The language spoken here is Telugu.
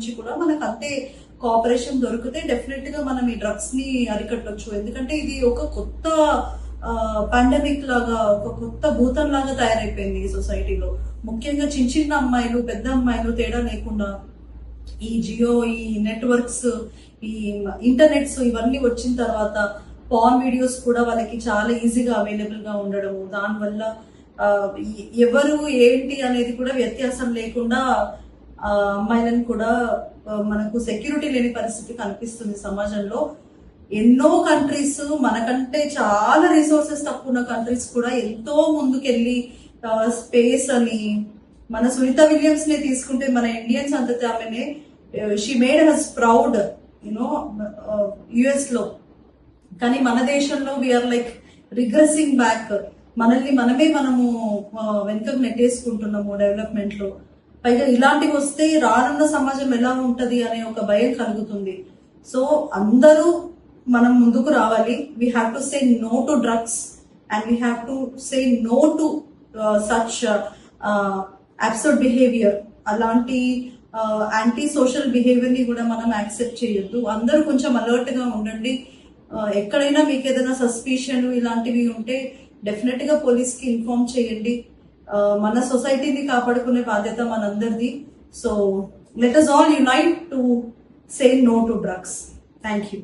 నుంచి కూడా మనకు అంతే కోఆపరేషన్ దొరికితే డెఫినెట్ గా మనం ఈ డ్రగ్స్ ని అరికట్టొచ్చు. ఎందుకంటే ఇది ఒక కొత్త పాండమిక్ లాగా, ఒక కొత్త భూతం లాగా తయారైపోయింది ఈ సొసైటీలో. ముఖ్యంగా చిన్న చిన్న అమ్మాయిలు, పెద్ద అమ్మాయిలు తేడా లేకుండా ఈ జియో, ఈ నెట్వర్క్స్, ఈ ఇంటర్నెట్స్ ఇవన్నీ వచ్చిన తర్వాత పాన్ వీడియోస్ కూడా వాళ్ళకి చాలా ఈజీగా అవైలబుల్ గా ఉండడము, దానివల్ల ఎవరు ఏంటి అనేది కూడా వ్యత్యాసం లేకుండా అమ్మాయిలను కూడా మనకు సెక్యూరిటీ లేని పరిస్థితి కనిపిస్తుంది సమాజంలో. ఎన్నో కంట్రీస్, మనకంటే చాలా రిసోర్సెస్ తక్కువ ఉన్న కంట్రీస్ కూడా ఎంతో ముందుకెళ్ళి స్పేస్ అని, మన సునీత విలియమ్స్ నే తీసుకుంటే మన ఇండియన్స్ అంతతే ఆమెనే she made has proud you know US లో. కానీ మన దేశంలో వీఆర్ లైక్ రిగ్రెసింగ్ బ్యాక్. మనము వెనుకకు నెట్టేసుకుంటున్నాము డెవలప్మెంట్ లో. పైగా ఇలాంటివి వస్తే రానున్న సమాజం ఎలా ఉంటది అనే ఒక భయం కలుగుతుంది. సో అందరూ మనం ముందుకు రావాలి. We have to say no to drugs and we have to say no to such absurd behaviour. అలాంటి యాంటీ సోషల్ బిహేవియర్ ని కూడా మనం యాక్సెప్ట్ చేయొద్దు. అందరూ కొంచెం అలర్ట్ గా ఉండండి. ఎక్కడైనా మీకు ఏదైనా సస్పిషన్ ఇలాంటివి ఉంటే డెఫినెట్ గా పోలీస్ కి ఇన్ఫార్మ్ చేయండి. మన సొసైటీని కాపాడుకునే బాధ్యత మనందరిది. So let us all unite to say no to drugs. Thank you.